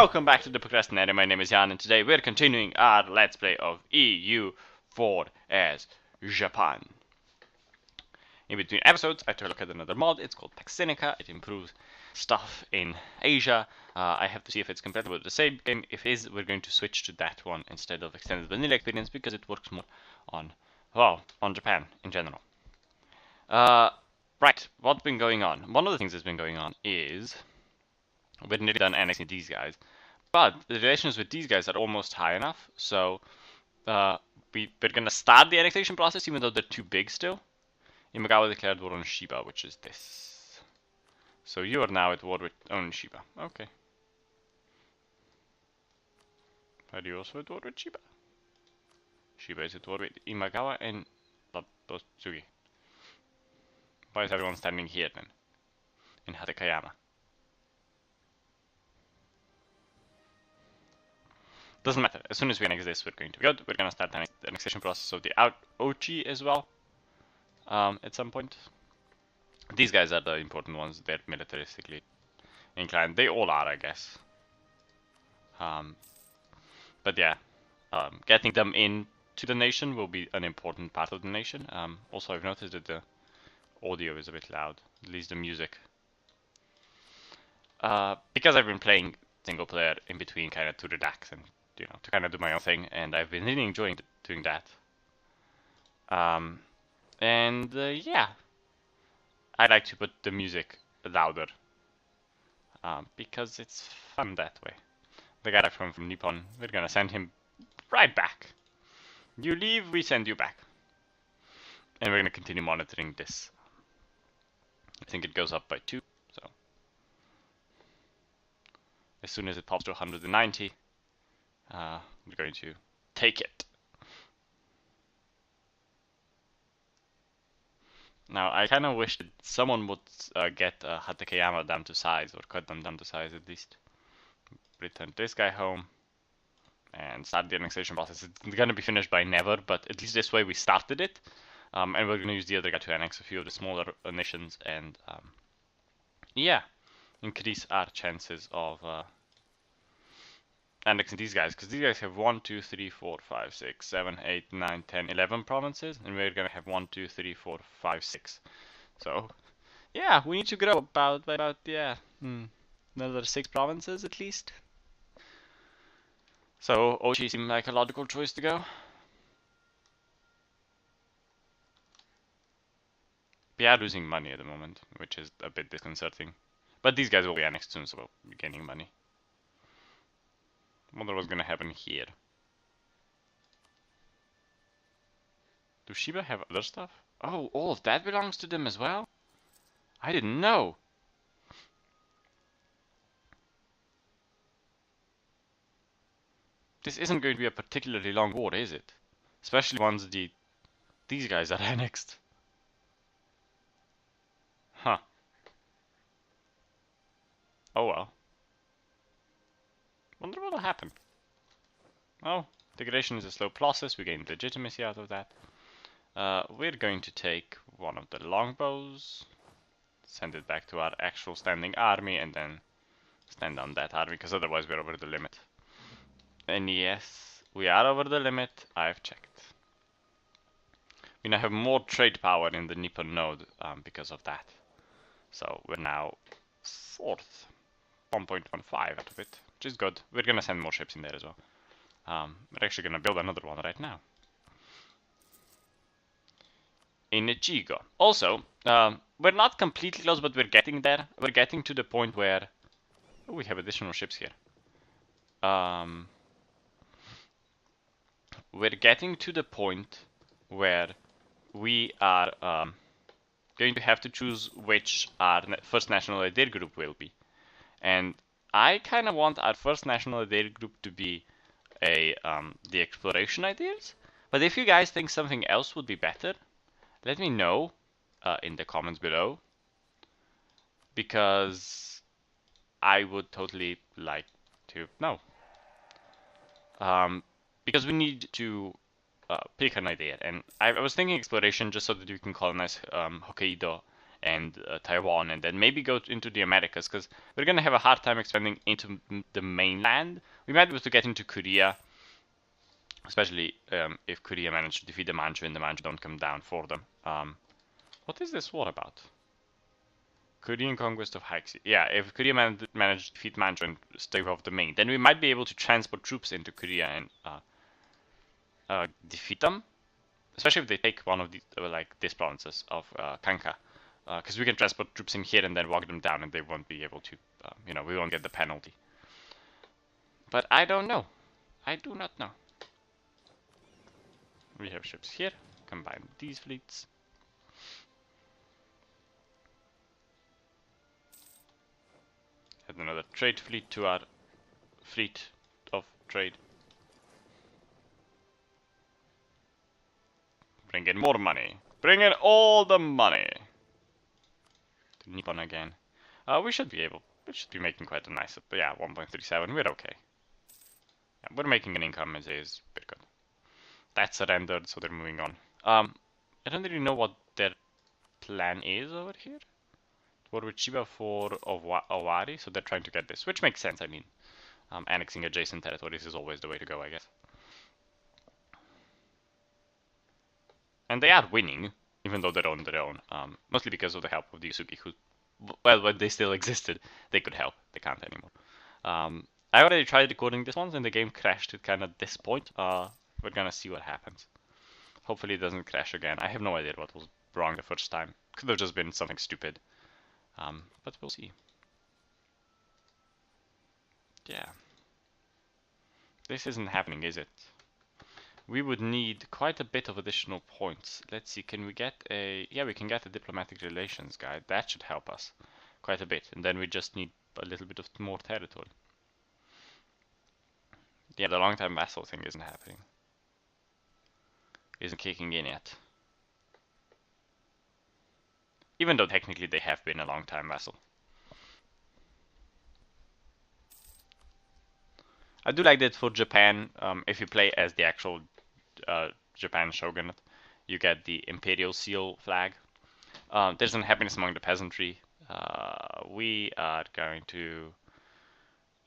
Welcome back to the Procrastinator. My name is Jan, and today we're continuing our Let's Play of EU4 as Japan. In between episodes, I took a look at another mod. It's called Paxinica. It improves stuff in Asia. I have to see if it's compatible with the same game. If it is, we're going to switch to that one instead of Extended Vanilla Experience because it works more on, well, on Japan in general. Right, what's been going on? One of the things that's been going on is we're nearly done annexing these guys, but the relations with these guys are almost high enough, so we're going to start the annexation process even though they're too big still. Imagawa declared war on Shiba, which is this. So you are now at war with Shiba. Okay. Are you also at war with Shiba? Shiba is at war with Imagawa and Labotsugi. Why is everyone standing here then? In Hatakayama. Doesn't matter. As soon as we annex this, we're going to be good. We're going to start the annexation process of the Ochi as well. At some point. These guys are the important ones. They're militaristically inclined. They all are, I guess. But yeah, getting them into the nation will be an important part of the nation. Also, I've noticed that the audio is a bit loud. At least the music. Because I've been playing single player in between kind of to relax and to kind of do my own thing, and I've been really enjoying doing that. Yeah, I like to put the music louder because it's fun that way. The guy from Nippon, we're gonna send him right back. You leave, we send you back, and we're gonna continue monitoring this. I think it goes up by 2, so as soon as it pops to 190. We're going to take it. Now, I kind of wish that someone would get Hatakeyama down to size, or cut them down to size at least. Return this guy home, and start the annexation process. It's going to be finished by never, but at least this way we started it. And we're going to use the other guy to annex a few of the smaller nations, and yeah, increase our chances of annexing these guys, because these guys have 1, 2, 3, 4, 5, 6, 7, 8, 9, 10, 11 provinces, and we're gonna have 1, 2, 3, 4, 5, 6. So, yeah, we need to grow about another 6 provinces at least. So Ochi seemed like a logical choice to go. We are losing money at the moment, which is a bit disconcerting. But these guys will be annexed soon, so we'll be gaining money. I wonder what's gonna happen here. Do Shiba have other stuff? Oh, all of that belongs to them as well? I didn't know. This isn't going to be a particularly long war, is it? Especially once these guys are annexed. Huh. Oh well. Wonder what'll happen. Oh, degradation is a slow process. We gain legitimacy out of that. We're going to take one of the longbows, send it back to our actual standing army, and then stand on that army, because otherwise we're over the limit. And yes, we are over the limit. I've checked. We now have more trade power in the Nippon node because of that. So we're now 4th, 1.15 out of it, which is good. We're gonna send more ships in there as well. We're actually gonna build another one right now. In Ichigo. Also, we're not completely close, but we're getting there. We're getting to the point where we have additional ships here. We're getting to the point where we are going to have to choose which our first national idea group will be. And I kind of want our first national idea group to be the exploration ideas. But if you guys think something else would be better, let me know in the comments below, because I would totally like to know. Because we need to pick an idea, and I was thinking exploration just so that we can colonize Hokkaido and Taiwan, and then maybe go into the Americas, because we're going to have a hard time expanding into the mainland. We might be able to get into Korea, especially if Korea managed to defeat the Manchu and the Manchu don't come down for them. What is this war about? Korean conquest of Haixi. Yeah, if Korea managed to defeat Manchu and stave off the main, then we might be able to transport troops into Korea and defeat them. Especially if they take one of these, like these provinces of Kanka. Because we can transport troops in here and then walk them down and they won't be able to, you know, we won't get the penalty. But I don't know. I do not know. We have ships here. Combine these fleets. Add another trade fleet to our fleet of trade. Bring in more money. Bring in all the money. To Nippon again. We should be making quite a nice, but yeah, 1.37, we're okay. Yeah, we're making an income as is, pretty good. That's surrendered, so they're moving on. I don't really know what their plan is over here. War with Chiba for Owari, so they're trying to get this, which makes sense, I mean. Annexing adjacent territories is always the way to go, I guess. And they are winning, even though they're on their own, mostly because of the help of the Yusuki, who, well, when they still existed, they could help. They can't anymore. I already tried recording this once, and the game crashed at kind of this point. We're gonna see what happens. Hopefully it doesn't crash again. I have no idea what was wrong the first time. Could have just been something stupid. But we'll see. Yeah. This isn't happening, is it? We would need quite a bit of additional points. Let's see, can we get a... Yeah, we can get a diplomatic relations guide. That should help us quite a bit. And then we just need a little bit of more territory. Yeah, the long-time vassal thing isn't happening. Isn't kicking in yet. Even though technically they have been a long-time vassal. I do like that for Japan, if you play as the actual Japan shogunate, you get the imperial seal flag. There's unhappiness among the peasantry. We are going to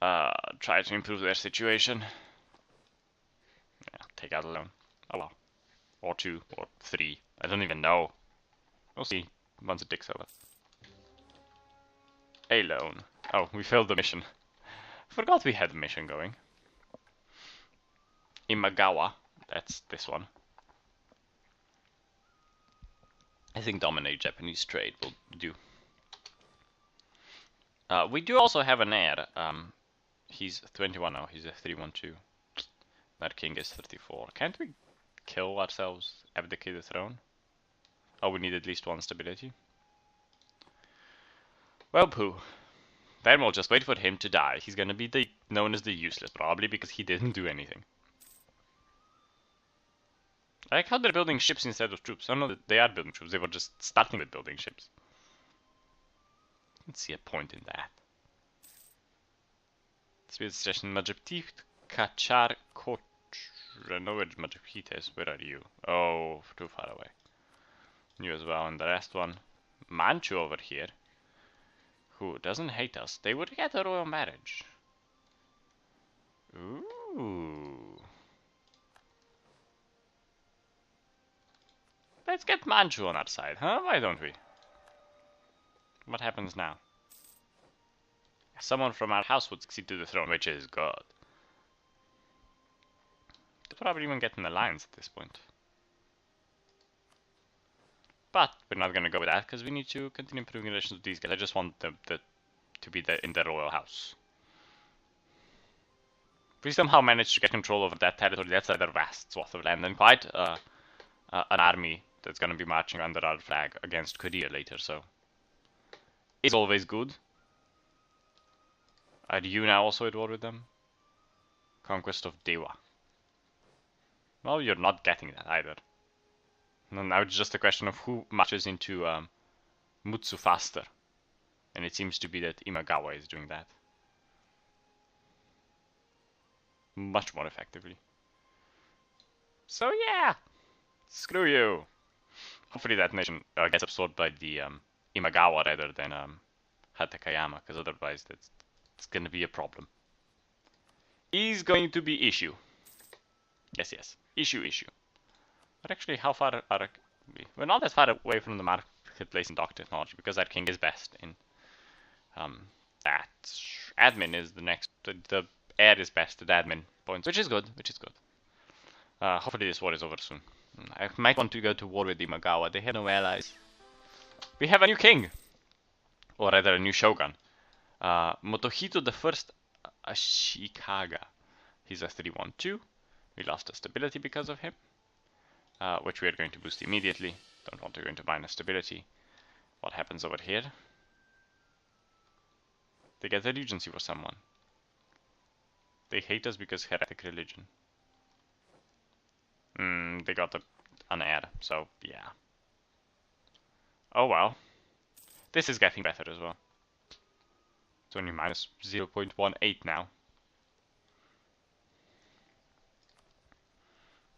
try to improve their situation. Yeah, take out a loan. Oh well. Or 2, or 3. I don't even know. We'll see once it takes over. A loan. Oh, we failed the mission. Forgot we had a mission going. Imagawa. That's this one. I think dominate Japanese trade will do. We do also have an heir. He's 21 now. He's a 312. That king is 34. Can't we kill ourselves? Abdicate the throne? Oh, we need at least 1 stability. Well, pooh. Then we'll just wait for him to die. He's gonna be known as the useless, probably because he didn't do anything. I like how they're building ships instead of troops. I don't know that they are building troops. They were just starting with building ships. Let's see a point in that. Speed station Majapti Kachar Koch. I know where Majapti is. Where are you? Oh, too far away. You as well, and the last one. Manchu over here. Who doesn't hate us. They would get a royal marriage. Ooh. Let's get Manchu on our side, huh? Why don't we? What happens now? Someone from our house would succeed to the throne, which is good. They'll probably even get an alliance at this point. But we're not gonna go with that because we need to continue improving relations with these guys. I just want them to be in the royal house. If we somehow manage to get control over that territory, that's a vast swath of land and quite an army that's gonna be marching under our flag against Korea later. So it's always good. Are you now also at war with them? Conquest of Dewa. Well, you're not getting that either. No, now it's just a question of who marches into Mutsu faster. And it seems to be that Imagawa is doing that. Much more effectively. So yeah! Screw you! Hopefully that nation gets absorbed by the Imagawa rather than Hatakayama, because otherwise it's going to be a problem. Is going to be issue. Yes. Issue. But actually, how far are we? We're not that far away from the marketplace in dock technology, because our king is best in that. Admin is the next. The heir is best at admin points, which is good. Hopefully this war is over soon. I might want to go to war with Imagawa. They have no allies. We have a new king, or rather a new shogun. Motohito the First Ashikaga. He's a 3-1-2. We lost the stability because of him, which we are going to boost immediately. Don't want to go into minus stability. What happens over here? They get a regency for someone. They hate us because heretic religion. They got an heir, so yeah. Oh well. This is getting better as well. It's only minus 0.18 now.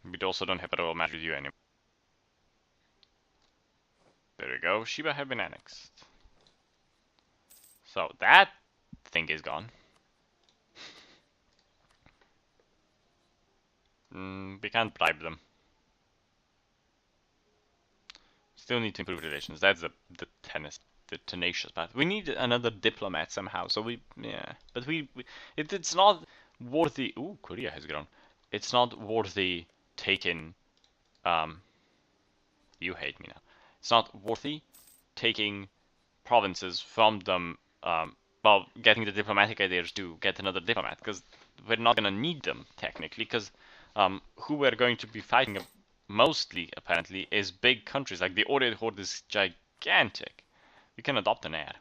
We also don't have a royal match with you anymore. There we go. Shiba have been annexed. So that thing is gone. We can't bribe them. Still need to improve relations. That's the tenacious part. We need another diplomat somehow. So but it's not worthy. Ooh, Korea has grown. It's not worthy taking. You hate me now. It's not worthy taking provinces from them. Well, getting the diplomatic ideas to get another diplomat, because we're not gonna need them technically, because who we're going to be fighting mostly, apparently, is big countries. Like the Orient Horde is gigantic. We can adopt an heir.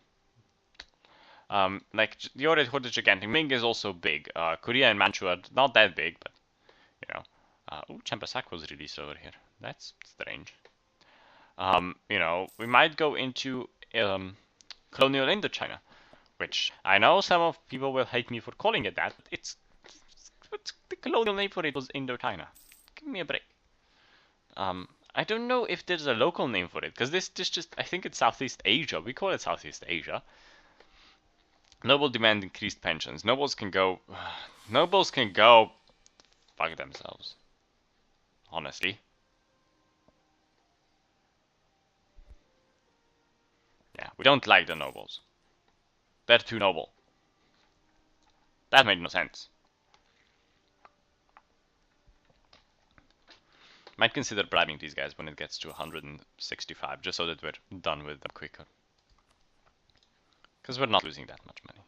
Like the Orient Horde is gigantic. Ming is also big. Korea and Manchu are not that big, but you know. Ooh, Champasak was released over here. That's strange. You know, we might go into colonial Indochina, which I know some of people will hate me for calling it that, but it's the colonial name for it was Indochina. Give me a break. I don't know if there's a local name for it, because this just, I think it's Southeast Asia. We call it Southeast Asia. Noble demand increased pensions. Nobles can go fuck themselves. Honestly. Yeah, we don't like the nobles. They're too noble. That made no sense. Might consider bribing these guys when it gets to 165, just so that we're done with them quicker. Because we're not losing that much money.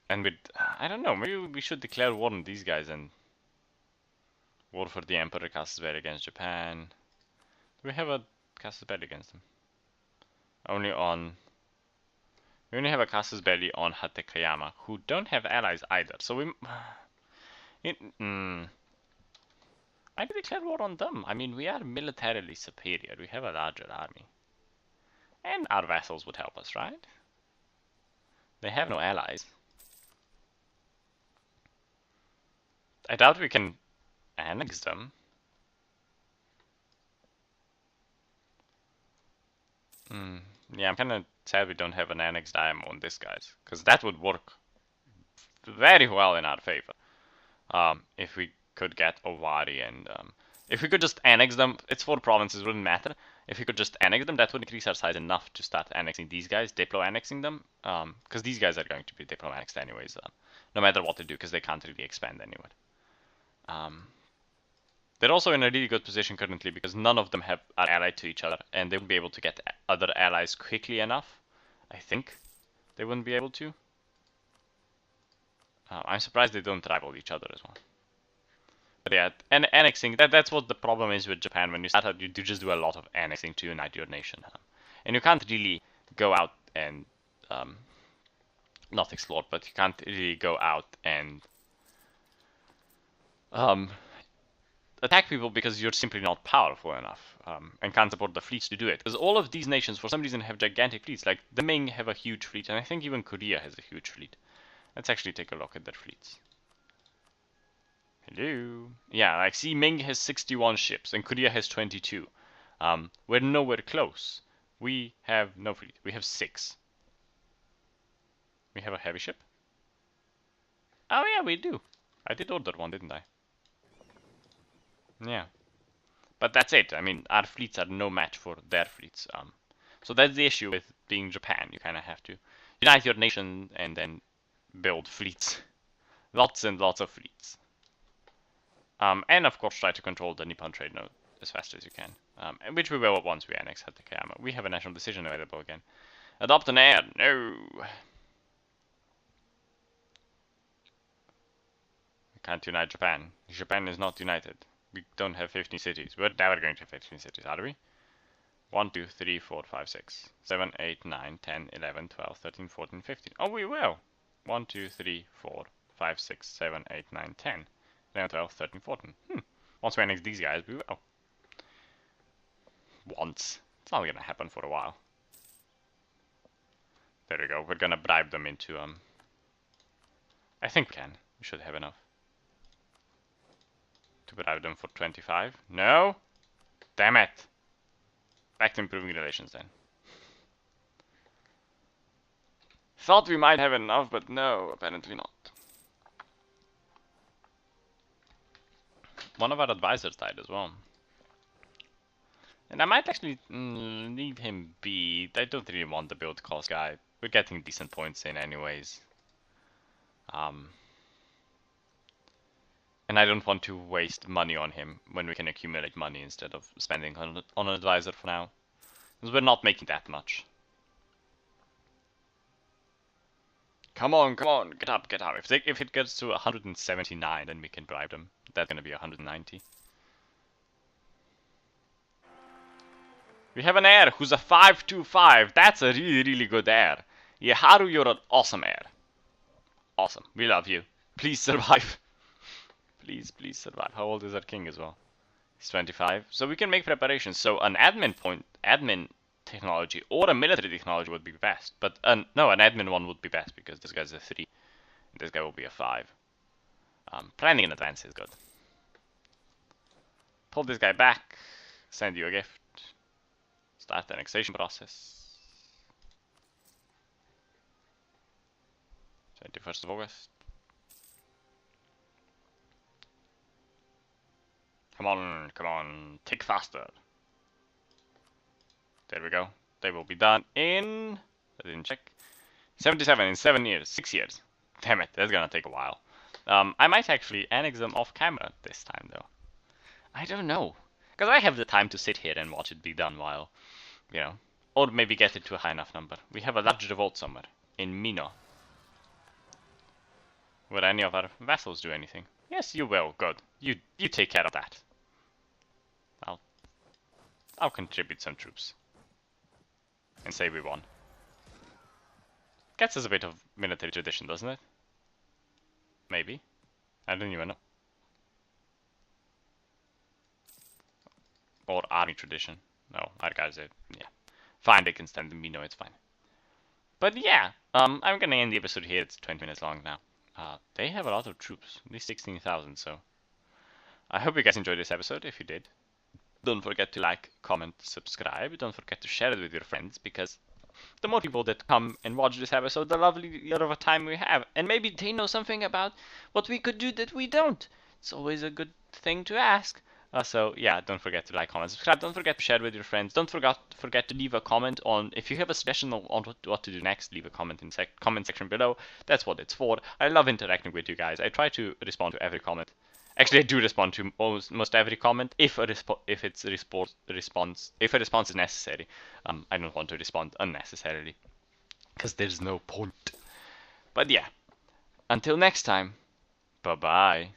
And I don't know, maybe we should declare war on these guys and war for the Emperor casus belli against Japan. Do we have a casus belli against them? We only have a casus belli on Hatekayama, who don't have allies either. So might declare war on them. I mean, we are militarily superior. We have a larger army. And our vassals would help us, right? They have no allies. I doubt we can annex them. Yeah, I'm kind of sad we don't have an annexed IMO on this guys, because that would work very well in our favor. If we could get Owari and if we could just annex them, it's 4 provinces, wouldn't matter. If we could just annex them, that would increase our size enough to start annexing these guys, diplo annexing them, because these guys are going to be diplo annexed anyways, no matter what they do, because they can't really expand anywhere. They're also in a really good position currently because none of them are allied to each other, and they won't be able to get other allies quickly enough. I think they wouldn't be able to. I'm surprised they don't rival each other as well. But yeah, and annexing, that's what the problem is with Japan. When you start out, you just do a lot of annexing to unite your nation. And you can't really go out and, not explore, but you can't really go out and attack people because you're simply not powerful enough and can't support the fleets to do it. Because all of these nations, for some reason, have gigantic fleets. Like, the Ming have a huge fleet, and I think even Korea has a huge fleet. Let's actually take a look at their fleets. Hello. Yeah, like, see, Ming has 61 ships, and Korea has 22. We're nowhere close. We have no fleet. We have 6. We have a heavy ship. Oh yeah, we do. I did order one, didn't I? Yeah. But that's it. I mean, our fleets are no match for their fleets. So that's the issue with being Japan. You kind of have to unite your nation and then build fleets. Lots and lots of fleets. And of course try to control the Nippon trade node as fast as you can. Which we will once we annex Hatakeyama. We have a national decision available again. Adopt an heir. No. We can't unite Japan. Japan is not united. We don't have 15 cities. We're never going to have 15 cities, are we? 1, 2, 3, 4, 5, 6, 7, 8, 9, 10, 11, 12, 13, 14, 15. Oh, we will. 1, 2, 3, 4, 5, 6, 7, 8, 9, 10, 11, 12, 13, 14. Once we annex these guys, we will. Once. It's not gonna happen for a while. There we go. We're gonna bribe them into, I think we can. We should have enough. To bribe them for 25. No? Damn it. Back to improving relations then. Thought we might have enough, but no, apparently not. One of our advisors died as well. And I might actually leave him be. I don't really want the build cost guy. We're getting decent points in anyways. And I don't want to waste money on him when we can accumulate money instead of spending on an advisor for now. Because we're not making that much. Come on, get up. If it gets to 179, then we can bribe them. That's gonna be 190. We have an heir who's a 525. That's a really good heir. Yeharu, you're an awesome heir. Awesome. We love you. Please survive. Please survive. How old is our king as well? He's 25. So we can make preparations. So an admin technology or a military technology would be best. But no, an admin one would be best because this guy's a 3. And this guy will be a 5. Planning in advance is good. Pull this guy back. Send you a gift. Start the annexation process. 21st of August. Come on, tick faster. There we go. They will be done in, I didn't check, 77 in 7 years, 6 years. Damn it, that's gonna take a while. I might actually annex them off camera this time though. I don't know. Because I have the time to sit here and watch it be done while, you know, or maybe get it to a high enough number. We have a large revolt somewhere, in Mino. Will any of our vassals do anything? Yes, you will, good. You take care of that. I'll contribute some troops. And say we won. Gets us a bit of military tradition, doesn't it? Maybe. I don't even know. Or army tradition. No, our guys are, yeah. Fine, they can stand in Mino, it's fine. But yeah, I'm gonna end the episode here. It's 20 minutes long now. They have a lot of troops, at least 16,000, so I hope you guys enjoyed this episode. If you did, don't forget to like, comment, subscribe. Don't forget to share it with your friends, because the more people that come and watch this episode, the lovelier of a time we have. And maybe they know something about what we could do that we don't. It's always a good thing to ask. So yeah, don't forget to like, comment, subscribe. Don't forget to share with your friends. Don't forget to leave a comment on, if you have a suggestion on what to do next, leave a comment in comment section below. That's what it's for. I love interacting with you guys. I try to respond to every comment. Actually, I do respond to most every comment if a response is necessary. I don't want to respond unnecessarily because there's no point. But yeah, until next time, bye bye.